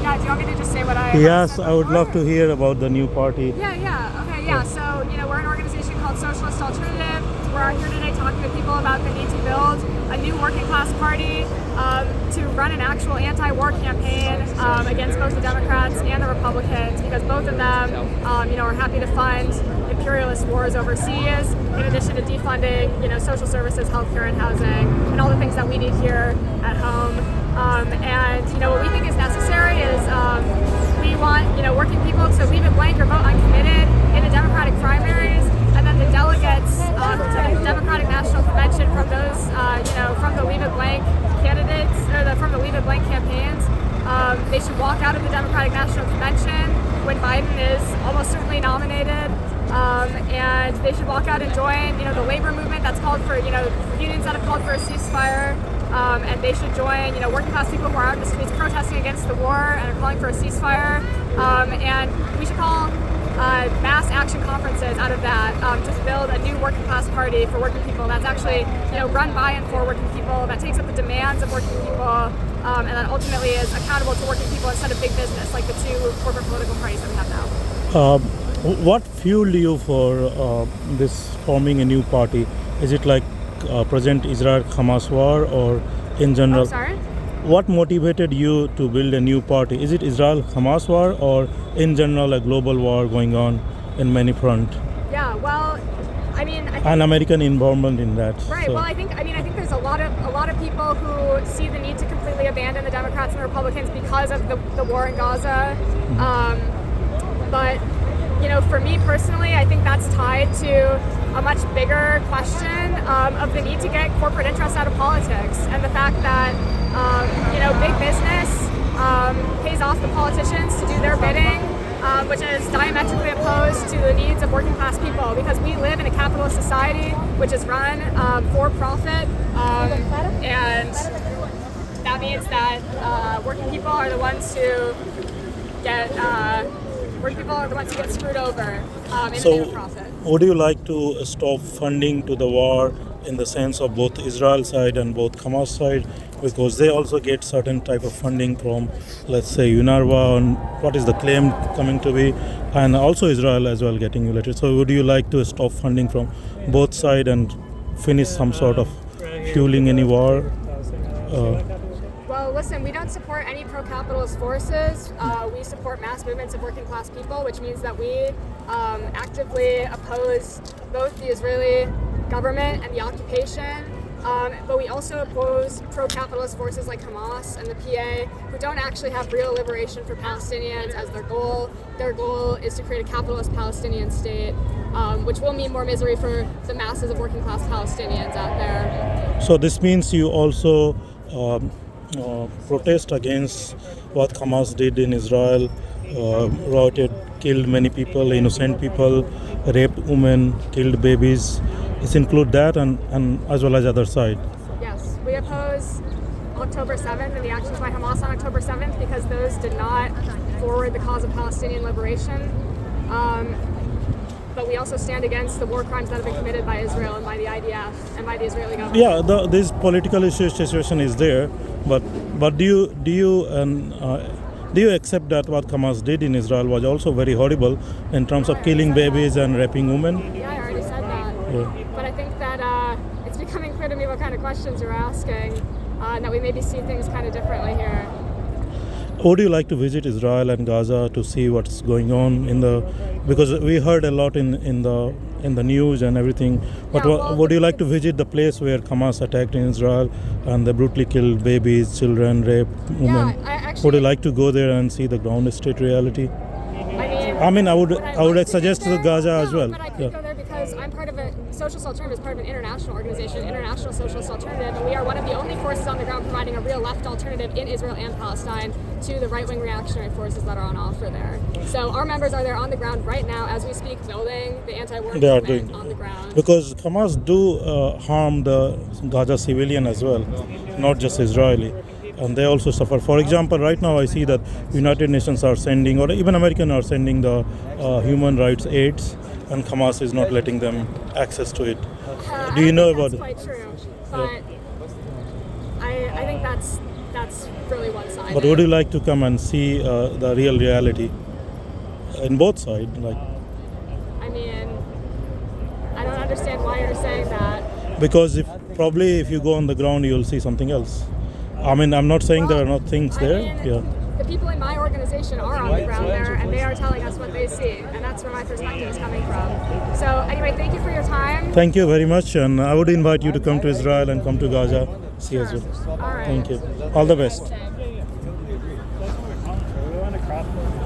Yeah, do you want me to just say what I Yes, said I would before? love to hear about the new party. Okay. So, we're an organization called Socialist Alternative. We're here today talking to people about the need to build a new working class party to run an actual anti-war campaign against both the Democrats and the Republicans, because both of them, are happy to fund imperialist wars overseas, in addition to defunding, social services, healthcare, and housing, and all the things that we need here at home. What we think is necessary is we want, working people to leave it blank or vote uncommitted in the Democratic primaries, and then the delegates to the Democratic National Convention from those, from the leave it blank candidates, or from the leave it blank campaigns, they should walk out of the Democratic National Convention when Biden is almost certainly nominated. And they should walk out and join, the labor movement that's called for, unions that have called for a ceasefire. And they should join, working class people who are out in the streets protesting against the war and are calling for a ceasefire. And we should call mass action conferences out of that to build a new working class party for working people that's actually, run by and for working people, that takes up the demands of working people, and that ultimately is accountable to working people instead of big business, like the two corporate political parties that we have now. What fueled you for this forming a new party? Is it like present Israel-Hamas war, or in general? Oh, sorry? What motivated you to build a new party? Is it Israel-Hamas war, or in general a global war going on in many fronts? Yeah, well, I think, and American involvement in that. Right. So. Well, I think there's a lot of people who see the need to completely abandon the Democrats and the Republicans because of the war in Gaza. But for me personally, I think that's tied to a much bigger question of the need to get corporate interests out of politics, and the fact that big business pays off the politicians to do their bidding, which is diametrically opposed to the needs of working class people, because we live in a capitalist society which is run for profit, and that means that working people are the ones who get screwed over in the name of profit. Would you like to stop funding to the war in the sense of both Israel side and both Hamas side, because they also get certain type of funding from, let's say, UNRWA, and what is the claim coming to be, and also Israel as well getting related. So would you like to stop funding from both sides and finish some sort of fueling any war? Well, listen, we don't support any pro-capitalist forces. We support mass movements of working class people, which means that we actively oppose both the Israeli government and the occupation, but we also oppose pro-capitalist forces like Hamas and the PA, who don't actually have real liberation for Palestinians as their goal. Their goal is to create a capitalist Palestinian state, which will mean more misery for the masses of working class Palestinians out there. So this means you also protest against what Hamas did in Israel, routed, killed many people, innocent people, raped women, killed babies. It include that and as well as other side. Yes, we oppose October 7th and the actions by Hamas on October 7th because those did not forward the cause of Palestinian liberation. But we also stand against the war crimes that have been committed by Israel and by the IDF and by the Israeli government. Yeah, this political situation is there, but do you accept that what Hamas did in Israel was also very horrible in terms of killing babies and raping women? Yeah, I already said that. Yeah. But I think that it's becoming clear to me what kind of questions you're asking, and that we maybe see things kind of differently here. Would you like to visit Israel and Gaza to see what's going on because we heard a lot in the news and everything, but would you like to visit the place where Hamas attacked in Israel and they brutally killed babies, children, raped women? Would you like to go there and see the ground state reality? I would suggest to Gaza as well. But I could go there because I'm part of a Socialist Alternative, is part of an international organization, International Socialist Alternative, and we are one of the only forces on the ground providing a real left alternative in Israel and Palestine to the right-wing reactionary forces that are on offer there. So our members are there on the ground right now as we speak, building the anti-war movement on the ground. Because Hamas do harm the Gaza civilian as well, not just Israeli. And they also suffer. For example, right now I see that United Nations are sending, or even American are sending the human rights aids, and Hamas is not letting them access to it. Do you know about it? That's quite true, but I think that's that's really one-sided. But would you like to come and see the real reality in both sides? Like, I mean, I don't understand why you're saying that. because if you go on the ground, you'll see something else. I mean, I'm not saying there are not things there. Yeah. The people in my organization are on the ground there, and they are telling us what they see, and that's where my perspective is coming from. So anyway, thank you for your time. Thank you very much, and I would invite you to come to Israel and come to Gaza, see as well. All right. Thank you. All the best. Thanks.